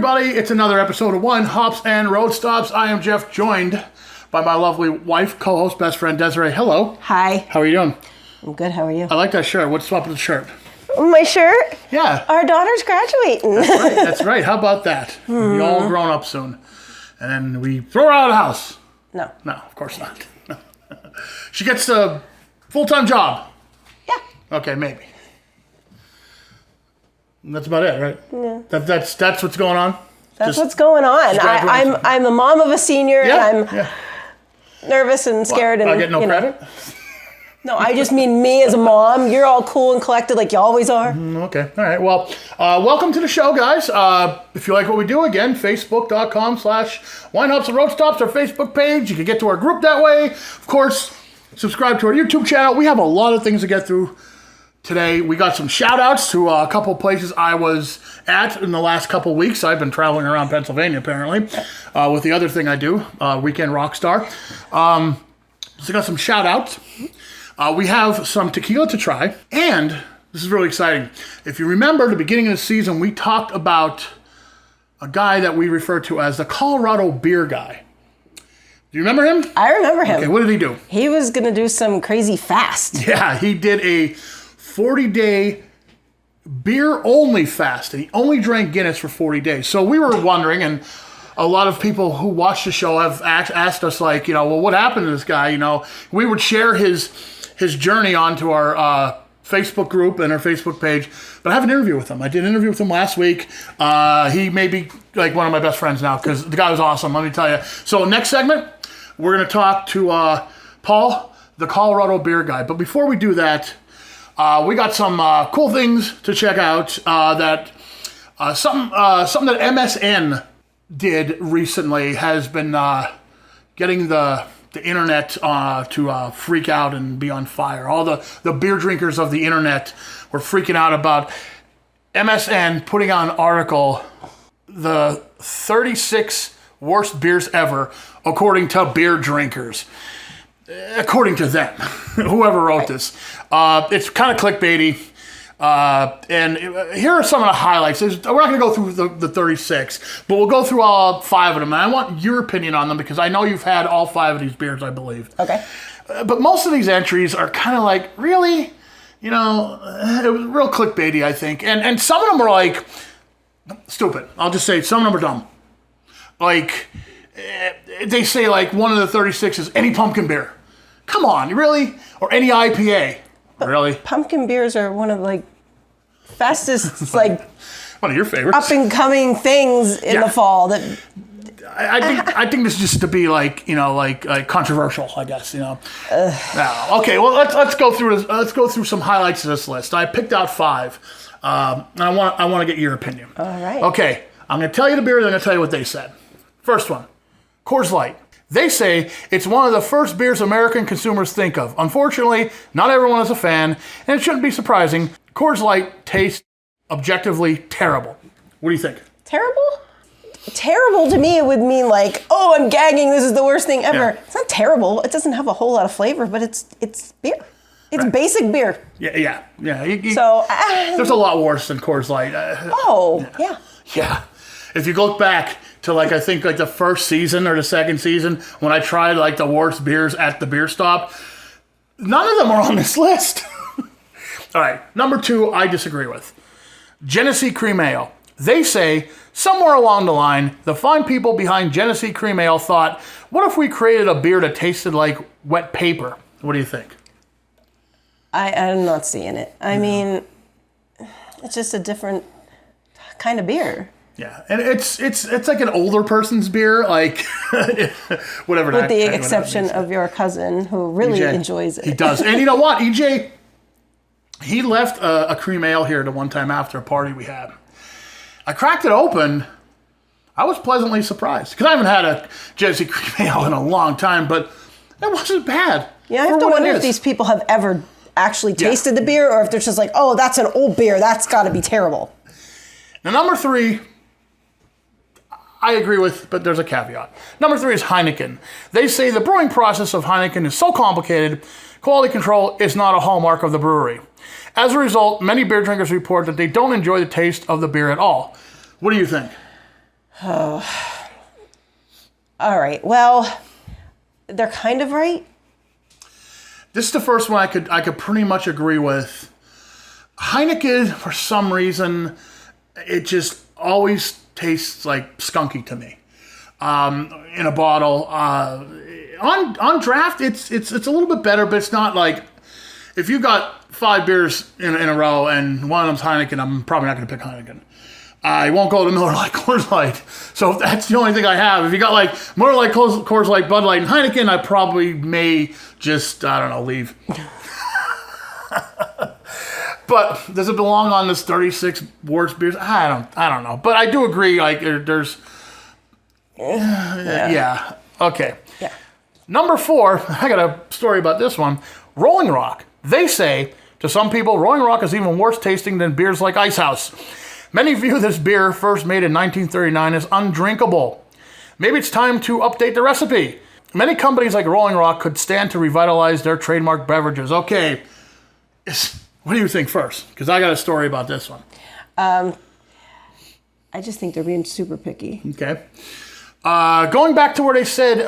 everybody. It's another episode of Wine, Hops, and Road Stops. I am Jeff, joined by my lovely wife, co-host, best friend, Desiree. Hello. Hi. How are you doing? I'm good. How are you? I like that shirt. What's up with the shirt? My shirt? Yeah. Our daughter's graduating. That's right. How about that? We'll be all grown up soon. And then we throw her out of the house. No. No, of course not. No. She gets a full-time job. Yeah. Okay, maybe. That's about it, right? Yeah. That's what's going on? That's what's going on. I'm a mom of a senior, and I'm nervous and scared. I and get no credit? No, I just mean me as a mom. You're all cool and collected like you always are. Okay. All right. Well, welcome to the show, guys. If you like what we do, again, facebook.com/Wine Hops and Road Stops, our Facebook page. You can get to our group that way. Of course, subscribe to our YouTube channel. We have a lot of things to get through today. We got some shout-outs to a couple of places I was at in the last couple of weeks. I've been traveling around Pennsylvania, apparently, with the other thing I do, Weekend Rockstar. So we got some shout-outs. We have some tequila to try, and this is really exciting. If you remember, at the beginning of the season, we talked about a guy that we refer to as the Colorado beer guy. Do you remember him? I remember him. Okay, what did he do? He was going to do some crazy fast. Yeah, he did a 40-day beer-only fast, and he only drank Guinness for 40 days. So we were wondering, and a lot of people who watch the show have asked us, like, well, what happened to this guy? We would share his journey onto our Facebook group and our Facebook page, but I have an interview with him. I did an interview with him last week. He may be like one of my best friends now because the guy was awesome, let me tell you. So next segment, we're going to talk to Paul, the Colorado beer guy. But before we do that, we got some cool things to check out. Something that MSN did recently has been getting the internet to freak out and be on fire. All the beer drinkers of the internet were freaking out about MSN putting out an article, the 36 worst beers ever, according to beer drinkers. According to them, whoever wrote this. It's kind of clickbaity. And here are some of the highlights. We're not going to go through the 36, but we'll go through all 5 of them. And I want your opinion on them because I know you've had all 5 of these beers, I believe. Okay. But most of these entries are kind of like, really? It was real clickbaity, I think. And some of them are like, stupid. I'll just say some of them are dumb. Like, they say like one of the 36 is any pumpkin beer. Come on, really? Or any IPA. Really? Pumpkin beers are one of like fastest like one of your favorites. Up and coming things in the fall that I think this is just to be like controversial, I guess, Now, okay, well let's go through this. Let's go through some highlights of this list. I picked out 5. And I want to get your opinion. All right. Okay, I'm going to tell you the beer, then I'm going to tell you what they said. First one, Coors Light. They say it's one of the first beers American consumers think of. Unfortunately, not everyone is a fan, and it shouldn't be surprising. Coors Light tastes objectively terrible. What do you think? Terrible? Terrible to me, it would mean like, oh, I'm gagging, this is the worst thing ever. Yeah. It's not terrible. It doesn't have a whole lot of flavor, but it's beer. It's basic beer. Yeah. So there's a lot worse than Coors Light. Yeah. If you look back to I think the first season or the second season when I tried the worst beers at the beer stop, none of them are on this list. All right, number 2, I disagree with. Genesee Cream Ale. They say somewhere along the line, the fine people behind Genesee Cream Ale thought, what if we created a beer that tasted like wet paper? What do you think? I'm not seeing it. I mean, it's just a different kind of beer. Yeah, and it's like an older person's beer, like whatever. With the exception of your cousin, who really EJ, enjoys it. He does, and you know what, EJ, he left a cream ale here the one time after a party we had. I cracked it open. I was pleasantly surprised because I haven't had a Genesee cream ale in a long time, but it wasn't bad. Yeah, I have to wonder if these people have ever actually tasted the beer, or if they're just like, oh, that's an old beer, that's got to be terrible. Now, number 3, I agree with, but there's a caveat. Number 3 is Heineken. They say the brewing process of Heineken is so complicated, quality control is not a hallmark of the brewery. As a result, many beer drinkers report that they don't enjoy the taste of the beer at all. What do you think? All right. Well, they're kind of right. This is the first one I could pretty much agree with. Heineken, for some reason, it just always tastes like skunky to me. In a bottle, on draft, it's a little bit better, but it's not like if you got 5 beers in a row and one of them's Heineken, I'm probably not going to pick Heineken. I won't go to Miller Lite, Coors Light. So if that's the only thing I have. If you got like Miller Lite, Coors Light, Bud Light, and Heineken, I probably may just, I don't know, leave. But does it belong on this 36 worst beers? I don't know. But I do agree. Like there's, yeah. Okay. Yeah. Number 4. I got a story about this one. Rolling Rock. They say to some people, Rolling Rock is even worse tasting than beers like Ice House. Many view this beer, first made in 1939, as undrinkable. Maybe it's time to update the recipe. Many companies like Rolling Rock could stand to revitalize their trademark beverages. Okay, what do you think first? Because I got a story about this one. I just think they're being super picky. Okay. Going back to where they said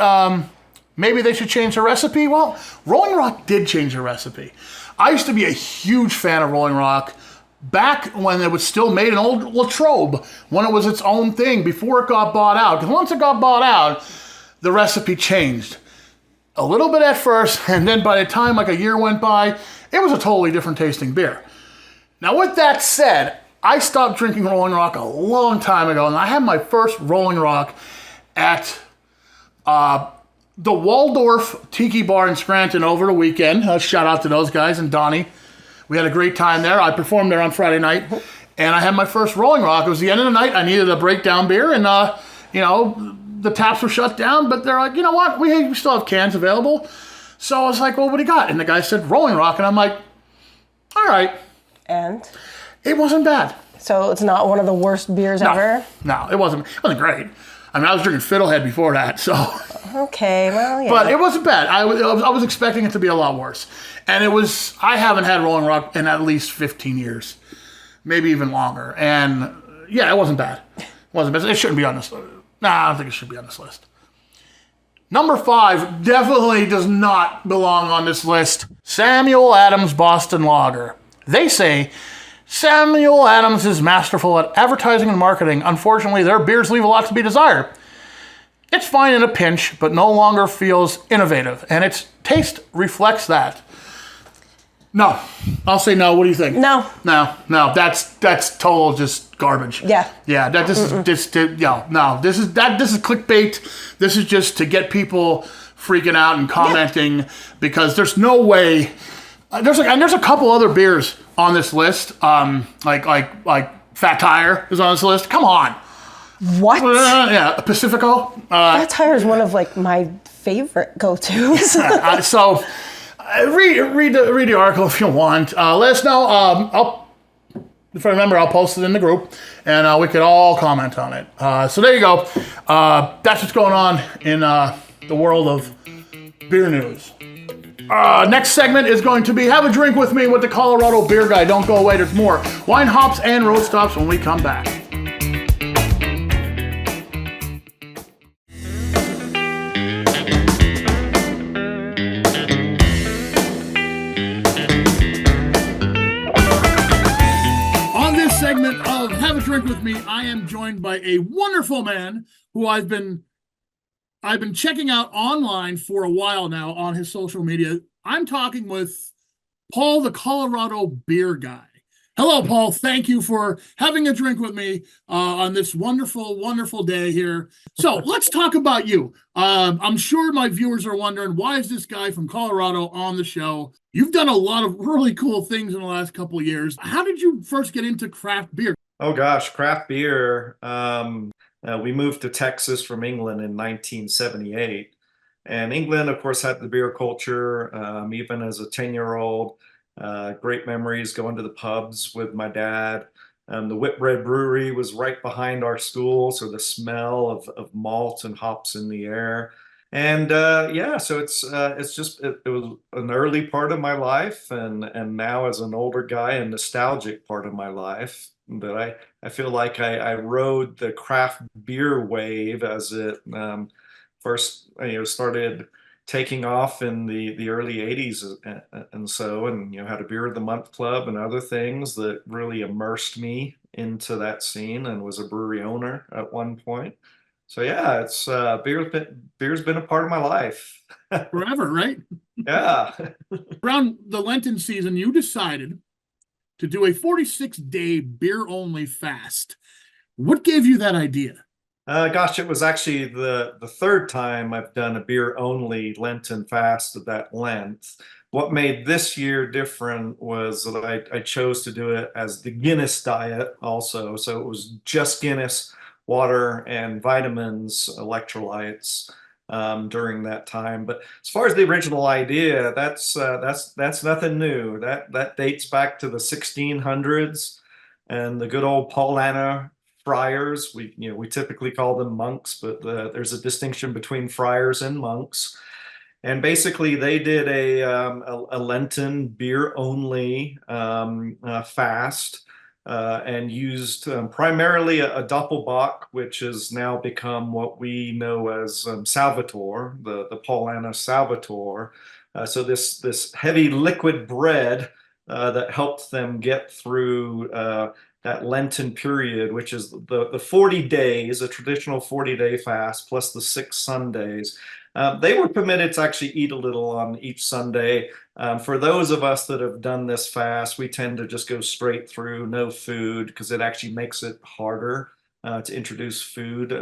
maybe they should change the recipe. Well, Rolling Rock did change the recipe. I used to be a huge fan of Rolling Rock back when it was still made in old Latrobe, when it was its own thing, before it got bought out. Because once it got bought out, the recipe changed. A little bit at first, and then by the time like a year went by, it was a totally different tasting beer. Now with that said, I stopped drinking Rolling Rock a long time ago, and I had my first Rolling Rock at the Waldorf Tiki Bar in Scranton over the weekend. Shout out to those guys and Donnie. We had a great time there. I performed there on Friday night, and I had my first Rolling Rock. It was the end of the night. I needed a breakdown beer, and the taps were shut down, but they're like, you know what? We still have cans available. So I was like, well, what do you got? And the guy said Rolling Rock, and I'm like, all right. And? It wasn't bad. So it's not one of the worst beers ever? No, it wasn't great. I mean, I was drinking Fiddlehead before that, so. Okay, well, yeah. But it wasn't bad. I was expecting it to be a lot worse. And I haven't had Rolling Rock in at least 15 years. Maybe even longer. And, yeah, it wasn't bad. It wasn't bad. It shouldn't be on this list. Nah, I don't think it should be on this list. Number 5 definitely does not belong on this list. Samuel Adams Boston Lager. They say Samuel Adams is masterful at advertising and marketing. Unfortunately, their beers leave a lot to be desired. It's fine in a pinch, but no longer feels innovative, and its taste reflects that. No. I'll say no. What do you think? No. No. That's total just garbage. Yeah. Yeah. This is clickbait. This is just to get people freaking out and commenting because there's no way. There's a couple other beers on this list. Like Fat Tire is on this list. Come on. What? Yeah, Pacifico. Fat Tire is one of like my favorite go-tos. So read the article if you want. Let us know. If I remember, I'll post it in the group, and we could all comment on it. So there you go. That's what's going on in the world of beer news. Next segment is going to be Have a Drink With Me with the Colorado Beer Guy. Don't go away. There's more wine, hops, and road stops when we come back. Segment of Have a Drink With Me, I am joined by a wonderful man who I've been checking out online for a while now on his social media. I'm talking with Paul, the Colorado Beer Guy. Hello, Paul. Thank you for having a drink with me on this wonderful, wonderful day here. So let's talk about you. I'm sure my viewers are wondering, why is this guy from Colorado on the show? You've done a lot of really cool things in the last couple of years. How did you first get into craft beer? Oh, gosh, craft beer. We moved to Texas from England in 1978. And England, of course, had the beer culture, even as a 10-year-old. Great memories going to the pubs with my dad. The Whitbread Brewery was right behind our school, so the smell of malt and hops in the air. And so it was an early part of my life, and now as an older guy, a nostalgic part of my life. but I feel like I rode the craft beer wave as it first started taking off in the early 80s, and so, and had a beer of the month club and other things that really immersed me into that scene, and was a brewery owner at one point. So yeah, it's beer's been a part of my life. Forever, right? Yeah. Around the Lenten season, you decided to do a 46-day beer-only fast. What gave you that idea? Gosh, it was actually the third time I've done a beer only Lenten fast of that length. What made this year different was that I chose to do it as the Guinness diet also. So it was just Guinness, water, and vitamins, electrolytes during that time. But as far as the original idea, that's nothing new. That dates back to the 1600s and the good old Paul Anna friars. We typically call them monks, but there's a distinction between friars and monks. And basically, they did a Lenten beer only fast, and used primarily a Doppelbock, which has now become what we know as Salvatore, the Paul Anna Salvatore. So this heavy liquid bread that helped them get through that Lenten period, which is the 40 days, a traditional 40-day fast, plus the 6 Sundays. They were permitted to actually eat a little on each Sunday. For those of us that have done this fast, we tend to just go straight through, no food, because it actually makes it harder to introduce food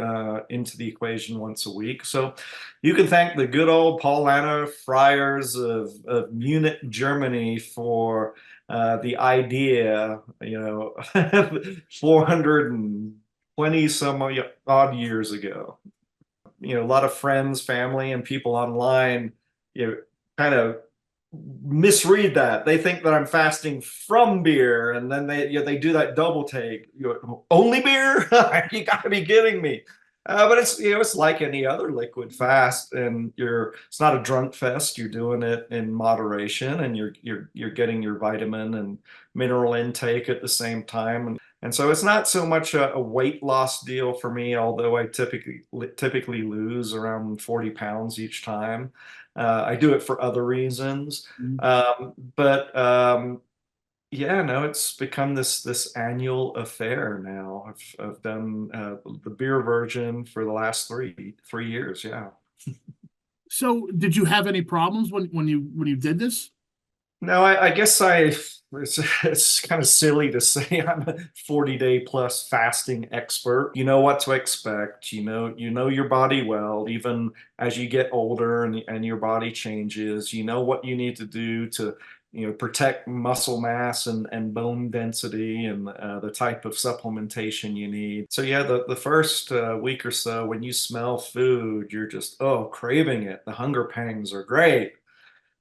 into the equation once a week. So you can thank the good old Paul Anna friars of Munich, Germany for the idea, 420 some odd years ago. A lot of friends, family, and people online, kind of misread that. They think that I'm fasting from beer, and then they do that double take. Only beer? You got to be kidding me. But it's like any other liquid fast, and it's not a drunk fest. You're doing it in moderation, and you're getting your vitamin and mineral intake at the same time. And so it's not so much a weight loss deal for me, although I typically lose around 40 pounds each time. I do it for other reasons. But yeah, no, it's become this annual affair now. I've done the beer version for the last three years. Yeah. So, did you have any problems when you did this? No, I guess it's kind of silly to say I'm a 40-day plus fasting expert. You know what to expect. You know your body well, even as you get older and your body changes. You know what you need to do to protect muscle mass and bone density, and the type of supplementation you need. So yeah, the first week or so, when you smell food, you're just, craving it. The hunger pangs are great.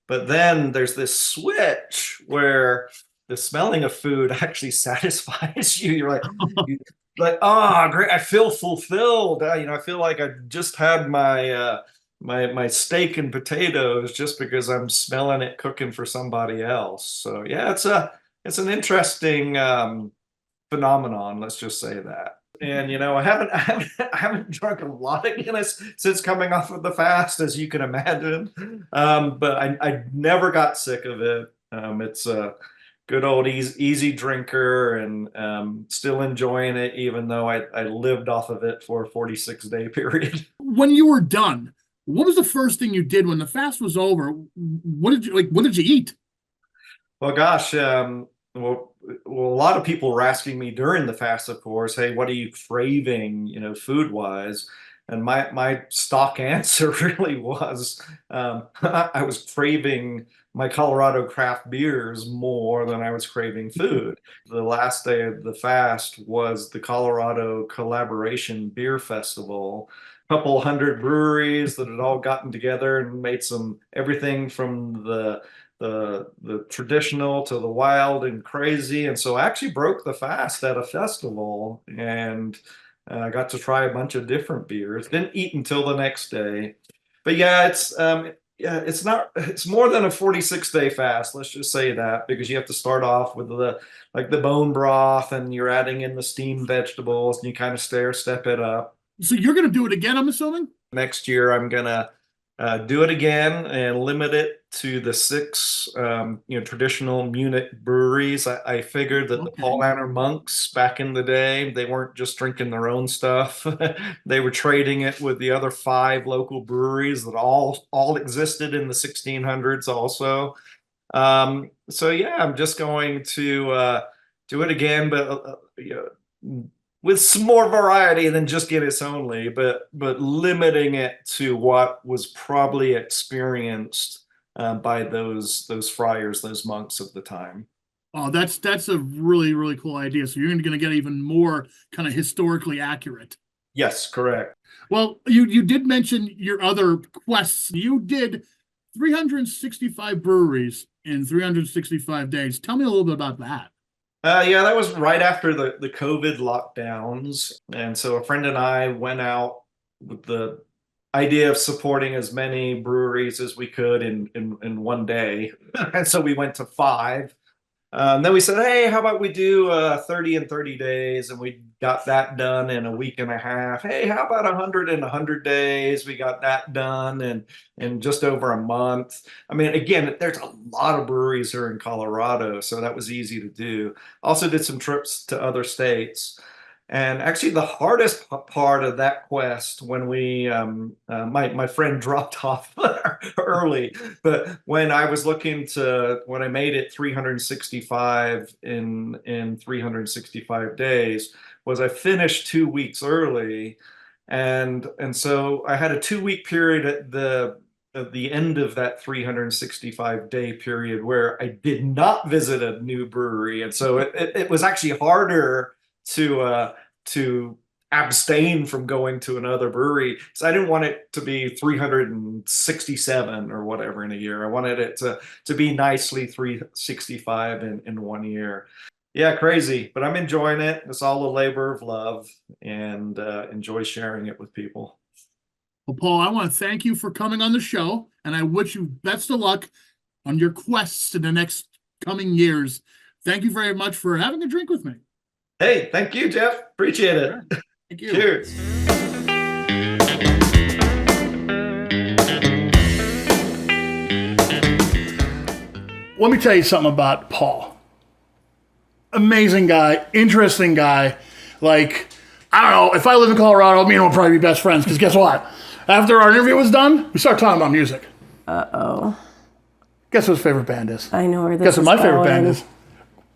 But then there's this switch where the smelling of food actually satisfies you. You're like, oh, great! I feel fulfilled. I feel like I just had my my steak and potatoes just because I'm smelling it cooking for somebody else. So yeah, it's an interesting phenomenon. Let's just say that. And I haven't drunk a lot of Guinness since coming off of the fast, as you can imagine. But I never got sick of it. It's a good old easy drinker, and still enjoying it, even though I lived off of it for a 46-day period. When you were done, what was the first thing you did when the fast was over? What did you eat? Well, gosh, well, a lot of people were asking me during the fast, of course, hey, what are you craving, food wise? And my stock answer really was, I was craving my Colorado craft beers more than I was craving food. The last day of the fast was the Colorado Collaboration Beer Festival. Couple hundred breweries that had all gotten together and made everything from the traditional to the wild and crazy. And so I actually broke the fast at a festival, and I got to try a bunch of different beers. Didn't eat until the next day. But yeah, Yeah, it's more than a 46-day fast. Let's just say that, because you have to start off with the bone broth, and you're adding in the steamed vegetables, and you kind of step it up. So you're going to do it again, I'm assuming? Next year, I'm gonna do it again and limit it to the 6 traditional Munich breweries. I figured that the Paulaner monks back in the day, they weren't just drinking their own stuff. They were trading it with the other 5 local breweries that all existed in the 1600s also. So yeah, I'm just going to do it again, but with some more variety than just Guinness only, but limiting it to what was probably experienced by those friars, those monks of the time. Oh, that's a really, really cool idea. So you're going to get even more kind of historically accurate. Yes, correct. Well, you did mention your other quests. You did 365 breweries in 365 days. Tell me a little bit about that. Yeah, that was right after the COVID lockdowns. And so a friend and I went out with the idea of supporting as many breweries as we could in one day. And so we went to 5. Then we said, hey, how about we do 30 in 30 days? And we got that done in a week and a half. Hey, how about 100 in 100 days? We got that done in just over a month. I mean, again, there's a lot of breweries here in Colorado, so that was easy to do. Also did some trips to other states. And actually, the hardest part of that quest, when my friend dropped off early, but when I made it 365 in 365 days, was I finished 2 weeks early, and so I had a 2-week period at the end of that 365-day period where I did not visit a new brewery, and so it was actually harder to abstain from going to another brewery. So I didn't want it to be 367 or whatever in a year. I wanted it to be nicely 365 in 1 year. Yeah, crazy, but I'm enjoying it. It's all a labor of love, and enjoy sharing it with people. Well, Paul, I want to thank you for coming on the show, and I wish you best of luck on your quests in the next coming years. Thank you very much for having a drink with me. Hey, thank you, Jeff. Appreciate it. Right. Thank you. Cheers. Let me tell you something about Paul. Amazing guy, interesting guy. Like, I don't know, if I live in Colorado, me and him will probably be best friends, because guess what? After our interview was done, we started talking about music. Uh-oh. Guess what his favorite band is? I know where this Guess what is my favorite going. band is?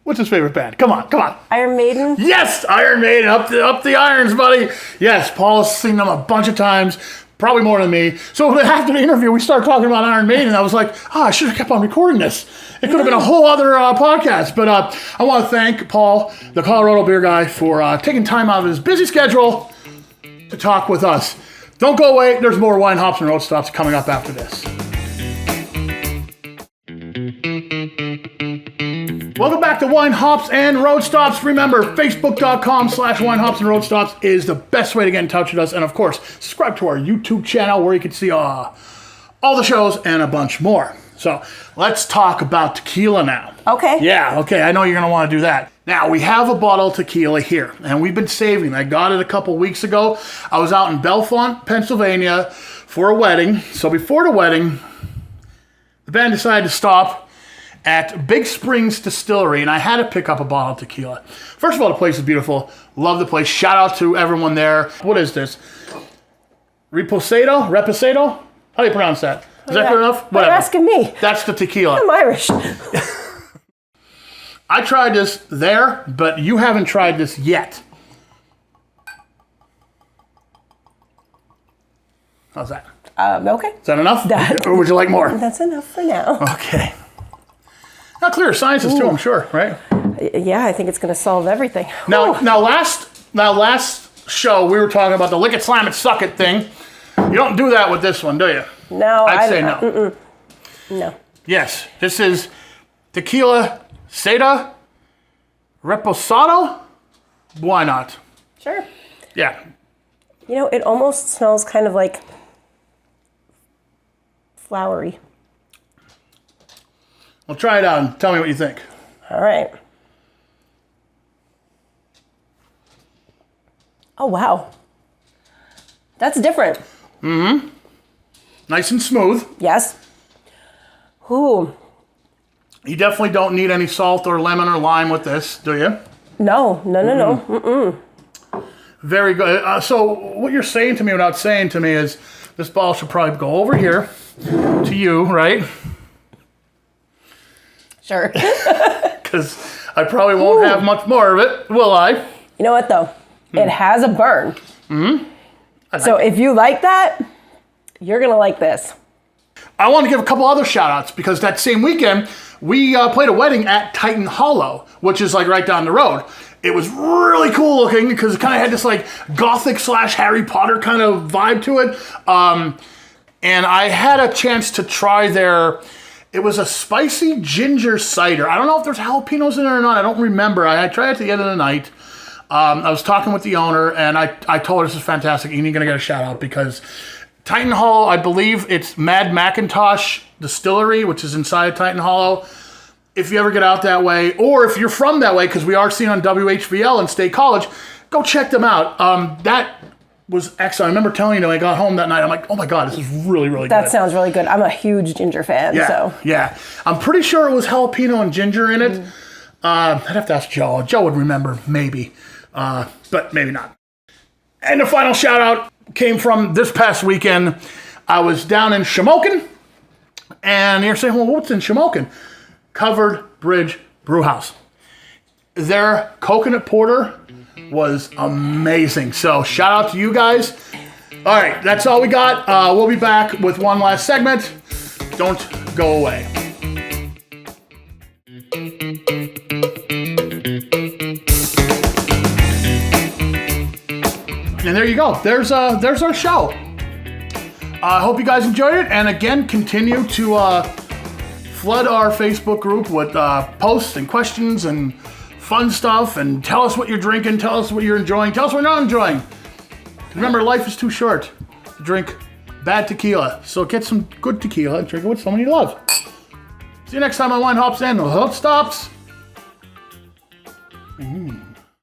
What's his favorite band? Come on. Iron Maiden? Yes, Iron Maiden, up the irons, buddy. Yes, Paul has seen them a bunch of times, probably more than me. So after the interview, we started talking about Iron Maiden, and I was like, I should have kept on recording this. It could have been a whole other podcast. But I want to thank Paul, the Colorado beer guy, for taking time out of his busy schedule to talk with us. Don't go away. There's more Wine, Hops, and Road Stops coming up after this. Welcome back to Wine, Hops, and Road Stops. Remember, Facebook.com/Wine, Hops, and Road Stops is the best way to get in touch with us. And of course, subscribe to our YouTube channel where you can see all the shows and a bunch more. So let's talk about tequila now. Okay. Yeah, okay. I know you're going to want to do that. Now, we have a bottle of tequila here, and we've been saving. I got it a couple weeks ago. I was out in Bellefonte, Pennsylvania for a wedding. So before the wedding, the band decided to stop at Big Springs Distillery, and I had to pick up a bottle of tequila. First of all, the place is beautiful. Love the place. Shout out to everyone there. What is this? Reposado? How do you pronounce that? Is that good enough? Whatever. You're asking me. That's the tequila. I'm Irish. I tried this there, but you haven't tried this yet. How's that? Okay. Is that enough? Or would you like more? That's enough for now. Okay. Now, clear sciences too, I'm sure, right? Yeah, I think it's going to solve everything. Now, last show we were talking about the lick it, slam it, suck it thing. You don't do that with this one, do you? No, I'd say no. No. Yes, this is Tequila Seda Reposado. Why not? Sure. Yeah. You know, it almost smells kind of like flowery. Well, try it out and tell me what you think. All right. Oh, wow. That's different. Nice and smooth. Yes. Ooh. You definitely don't need any salt or lemon or lime with this, do you? No. Mm-mm. Very good. So what you're saying to me without saying to me is this ball should probably go over here to you, right? Sure. Because I probably won't have much more of it, will I? You know what, though? It has a burn. So if you like that, you're going to like this. I want to give a couple other shout outs because that same weekend we played a wedding at Titan Hollow, which is like right down the road. It was really cool looking because it kind of had this like gothic / Harry Potter kind of vibe to it. And I had a chance to try it was a spicy ginger cider. I don't know if there's jalapenos in it or not. I don't remember. I tried it at the end of the night. I was talking with the owner and I told her this is fantastic. You're going to get a shout out because Titan Hollow, I believe it's Mad Macintosh Distillery, which is inside Titan Hollow. If you ever get out that way, or if you're from that way, because we are seen on WHVL and State College, go check them out. That was excellent. I remember telling you when I got home that night, I'm like, oh my God, this is really, really good. That sounds really good. I'm a huge ginger fan. Yeah. I'm pretty sure it was jalapeno and ginger in it. I'd have to ask Joe. Joe would remember, maybe. But maybe not. And the final shout out came from this past weekend. I was down in Shamokin, and you're saying, well, what's in Shamokin? Covered Bridge Brewhaus. Their coconut porter was amazing. So shout out to you guys. All right, that's all we got. We'll be back with one last segment. Don't go away. And there you go. There's our show. I hope you guys enjoyed it. And again, continue to flood our Facebook group with posts and questions and fun stuff. And tell us what you're drinking. Tell us what you're enjoying. Tell us what you're not enjoying. Remember, life is too short to drink bad tequila. So get some good tequila and drink it with someone you love. See you next time on Wine Hops and the Hook Stops.